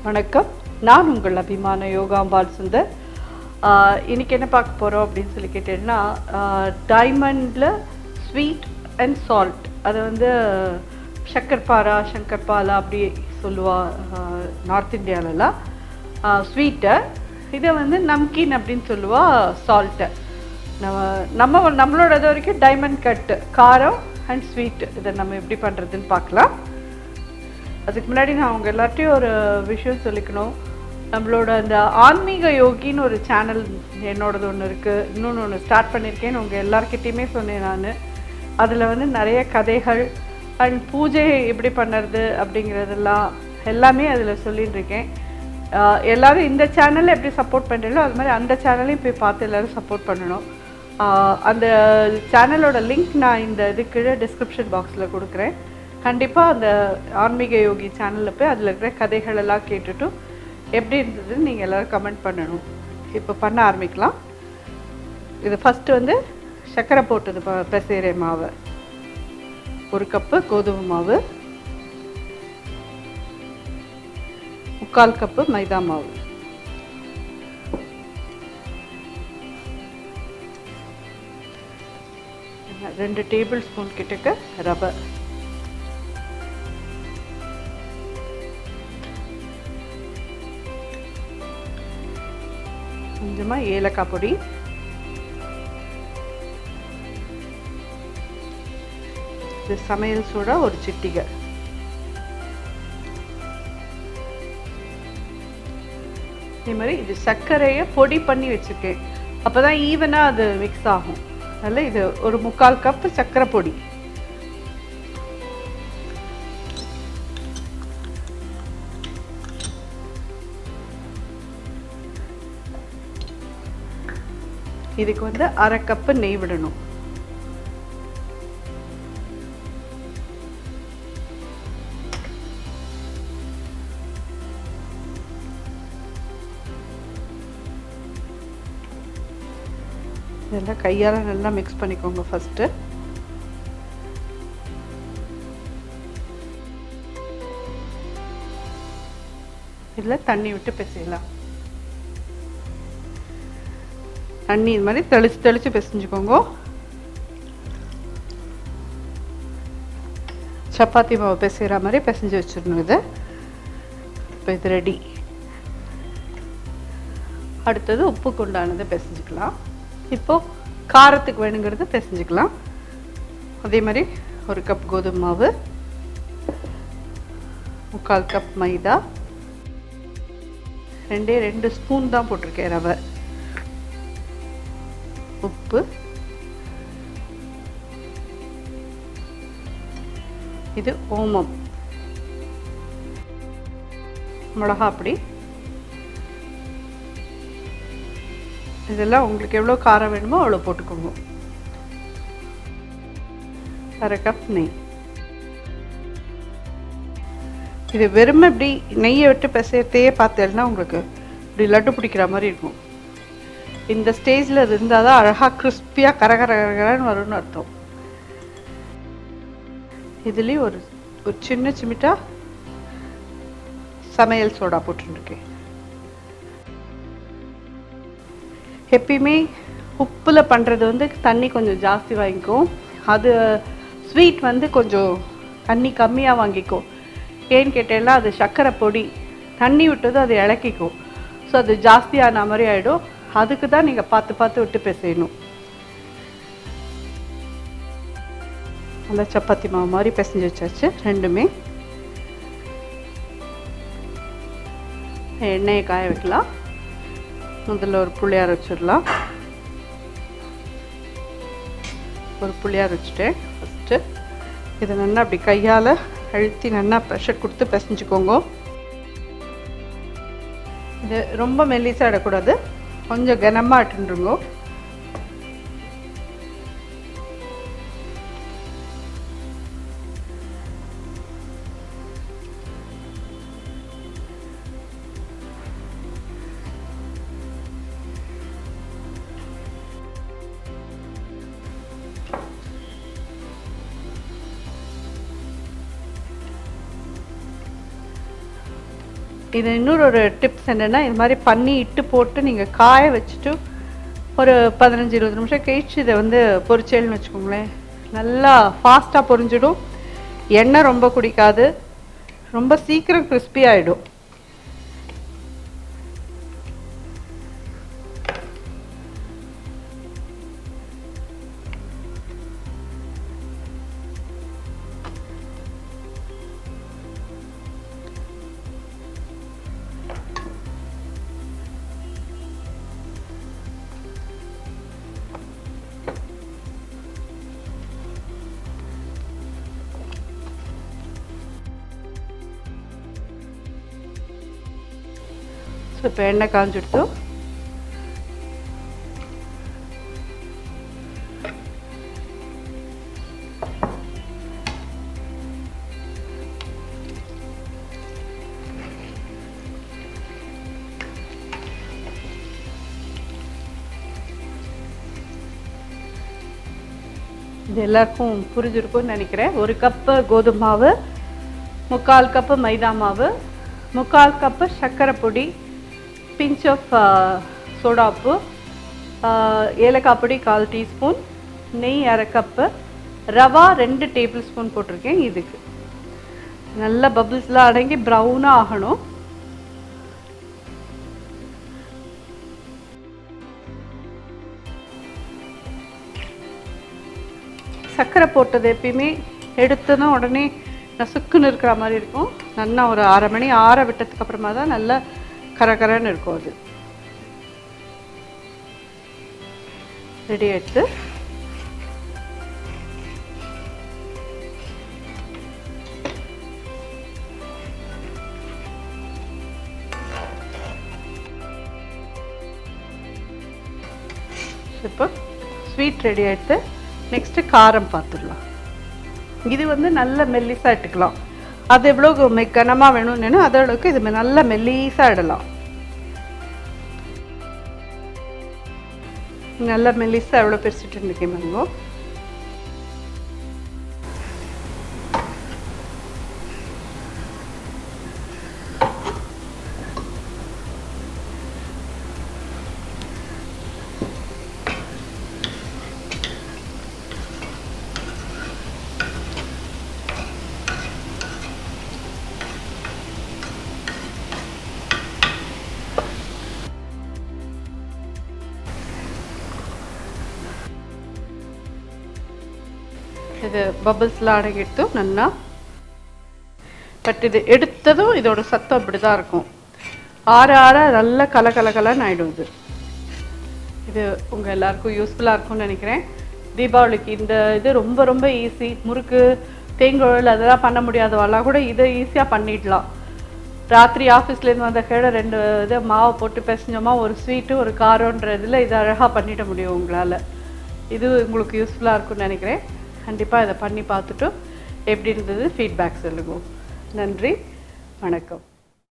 வணக்கம், நான் உங்கள் அபிமான யோகாம்பால் சுந்தர். இன்றைக்கி என்ன பார்க்க போகிறோம் அப்படின்னு சொல்லி கேட்டீங்கன்னா, டைமண்டில் ஸ்வீட் அண்ட் சால்ட், அதை வந்து சக்கர்பாரா சங்கர்பாலா அப்படி சொல்லுவா நார்த் இந்தியாவிலலாம். ஸ்வீட்டை இதை வந்து நம்கீன் அப்படின்னு சொல்லுவா சால்ட்டை. நம்மளோட இது வரைக்கும் டைமண்ட் கட்டு காரம் அண்ட் ஸ்வீட், இதை நம்ம எப்படி பண்ணுறதுன்னு பார்க்கலாம். அதுக்கு முன்னாடி நான் அவங்க எல்லார்ட்டையும் ஒரு விஷயம் சொல்லிக்கணும். நம்மளோட அந்த ஆன்மீக யோகின்னு ஒரு சேனல் என்னோடது ஒன்று இருக்குது, இன்னொன்று ஒன்று ஸ்டார்ட் பண்ணியிருக்கேன்னு உங்கள் எல்லார்கிட்டையுமே சொன்னேன் நான். அதில் வந்து நிறைய கதைகள் அண்ட் பூஜை எப்படி பண்ணுறது அப்படிங்கிறதெல்லாம் எல்லாமே அதில் சொல்லிட்டு இருக்கேன். எல்லோரும் இந்த சேனலில் எப்படி சப்போர்ட் பண்ணுறீங்களோ அது மாதிரி அந்த சேனலையும் போய் பார்த்து எல்லோரும் சப்போர்ட் பண்ணணும். அந்த சேனலோட லிங்க் நான் இந்த இதுக்கு டிஸ்கிரிப்ஷன் பாக்ஸில் கொடுக்குறேன். கண்டிப்பாக அந்த ஆன்மீக யோகி சேனலில் போய் அதில் இருக்கிற கதைகள் எல்லாம் கேட்டுட்டும் எப்படி இருந்ததுன்னு நீங்கள் எல்லோரும் கமெண்ட் பண்ணணும். இப்போ பண்ண ஆரம்பிக்கலாம். இது ஃபஸ்ட்டு வந்து சர்க்கரை போட்டது பெசைகிற மாவு, 1 கப்பு கோதுமை மாவு, 3/4 கப்பு மைதா மாவு, ரெண்டு டேபிள் ஸ்பூன் கிட்டக்க ரவை, கொஞ்சமாக ஏலக்காய் பொடி, இது சமையல் சோடா ஒரு சிட்டிகை, இதே மாதிரி இது சர்க்கரையை பொடி பண்ணி வச்சுருக்கேன், அப்போ தான் ஈவனாக அது மிக்ஸ் ஆகும். அதனால் இது ஒரு 3/4 கப்பு சர்க்கரை பொடி, இதுக்கு வந்து 1/2 கப்பு நெய் விடணும். இதெல்லாம் கையால் நல்லா மிக்ஸ் பண்ணிக்கோங்க. ஃபஸ்ட்டு இதில் தண்ணி விட்டு பிசையலாம். தண்ணி இது மாதிரி தெளித்து தெளித்து பிசைஞ்சுக்கோங்க. சப்பாத்தி மாவு பிசைகிற மாதிரி பிசைஞ்சு வச்சிடணும். இது இப்போ இது ரெடி. அடுத்தது உப்புக்கு உண்டானதை பிசைஞ்சுக்கலாம். இப்போது காரத்துக்கு வேணுங்கிறது பிசைஞ்சுக்கலாம். அதே மாதிரி 1 கப் கோதுமை மாவு, 3/4 கப் மைதா, 2 ஸ்பூன் தான் போட்டிருக்கேன் ரவை, உப்பு, இது ஓமம், மிளகாப்பொடி. இதெல்லாம் உங்களுக்கு எவ்வளோ காரம் வேணுமோ அவ்வளோ போட்டுக்கோங்க. 1/2 கப் நெய். இது வெறுமை இப்படி நெய்யை விட்டு பிசையத்தையே பார்த்தேன்னா உங்களுக்கு இப்படி லட்டு பிடிக்கிற மாதிரி இருக்கும். இந்த ஸ்டேஜில் அது இருந்தால் தான் அழகாக கிறிஸ்பியாக கரகரகரன்னு வரும்னு அர்த்தம். இதுலேயும் ஒரு சின்ன சிமிட்டா சமையல் சோடா போட்டுருக்கேன். எப்பயுமே உப்பில் பண்ணுறது வந்து தண்ணி கொஞ்சம் ஜாஸ்தி வாங்கிக்கும். அது ஸ்வீட் வந்து கொஞ்சம் தண்ணி கம்மியாக வாங்கிக்கும். ஏன்னு கேட்டேன்னா அது சர்க்கரை பொடி, தண்ணி விட்டது அது இலக்கிக்கும். ஸோ அது ஜாஸ்தியான மாதிரி ஆகிடும். அதுக்கு தான் நீங்கள் பார்த்து பார்த்து விட்டு பிசையணும். நல்லா சப்பாத்தி மாவு மாதிரி பிசைஞ்சு வச்சாச்சு ரெண்டுமே. எண்ணெயை காய வைக்கலாம். முதல்ல ஒரு புளியார் வச்சிடலாம். ஒரு புளியார் வச்சுட்டேன். ஃபஸ்ட்டு இதை நல்லா அப்படி கையால் அழுத்தி நல்லா ப்ரெஷர் கொடுத்து பிசைஞ்சுக்கோங்க. இது ரொம்ப மெல்லிசாக இடக்கூடாது, கொஞ்சம் கனமாக இட்டுருங்க. இது இன்னொரு டிப்ஸ் என்னென்னா, இது மாதிரி பண்ணி இட்டு போட்டு நீங்கள் காய வச்சுட்டு ஒரு 15-20 நிமிஷம் கழிச்சு இதை வந்து பொரிச்சேல்னு வச்சுக்கோங்களேன், நல்லா ஃபாஸ்ட்டாக பொரிஞ்சிடும், எண்ணெய் ரொம்ப குடிக்காது, ரொம்ப சீக்கிரம் கிறிஸ்பி ஆகிடும். இப்போ எண்ணெய் காஞ்சிடுத்து. இது எல்லாருக்கும் புரிஞ்சிருக்கும்னு நினைக்கிறேன். 1 கப்பு கோதுமை மாவு, 3/4 கப்பு மைதா மாவு, 3/4 கப்பு சர்க்கரை பொடி, பிஞ்ச் ஆஃப் சோடா உப்பு, ஏலக்காய் பொடி 1/4 டீஸ்பூன், நெய் 1/2 கப்பு, ரவா 2 டேபிள் ஸ்பூன் போட்டிருக்கேன். இதுக்கு நல்ல பபிள்ஸ்லாம் அடங்கி ப்ரௌனாக ஆகணும். சர்க்கரை போட்டது எப்பயுமே எடுத்ததும் உடனே நசுக்குன்னு இருக்கிற மாதிரி இருக்கும். நல்லா ஒரு 1/2 மணி ஆற விட்டதுக்கு அப்புறமா தான் நல்லா கரகரன்னு இருக்கும். அது ரெடி ஆயிடுத்து. இப்போ ஸ்வீட் ரெடி ஆயிடுத்து. நெக்ஸ்ட்டு காரம் பார்த்துடலாம். இது வந்து நல்ல மெல்லிசாக இட்டுக்கலாம். அது எவ்வளோ கனமாக வேணும்னு அதளவுக்கு இது நல்ல மெல்லிசாக இடலாம். நல்ல மெல்லிசாக எவ்வளோ பெருசிட்டு இருந்துக்கே மேங்கோ. இது பபிள்ஸ்லாம் அடங்கிட்டு நல்லா. பட் இது எடுத்ததும் இதோட சத்தம் அப்படி தான் இருக்கும். ஆற ஆற நல்ல கலகலன்னு ஆகிடும். இது உங்கள் எல்லாருக்கும் யூஸ்ஃபுல்லாக இருக்கும்னு நினைக்கிறேன். தீபாவளிக்கு இந்த இது ரொம்ப ரொம்ப ஈஸி. முறுக்கு, தேங்குழல் அதெல்லாம் பண்ண முடியாதவெல்லாம் கூட இதை ஈஸியாக பண்ணிடலாம். ராத்திரி ஆஃபீஸ்லேருந்து வந்த கீழே 2 இது மாவை போட்டு பிசைஞ்சோமா, ஒரு ஸ்வீட்டு ஒரு காரன்ற இதில் இதை அழகாக பண்ணிட முடியும் உங்களால். இது உங்களுக்கு யூஸ்ஃபுல்லாக இருக்கும்னு நினைக்கிறேன். கண்டிப்பாக இதை பண்ணி பார்த்துட்டு எப்படி இருந்தது ஃபீட்பேக் சொல்லுங்க. நன்றி, வணக்கம்.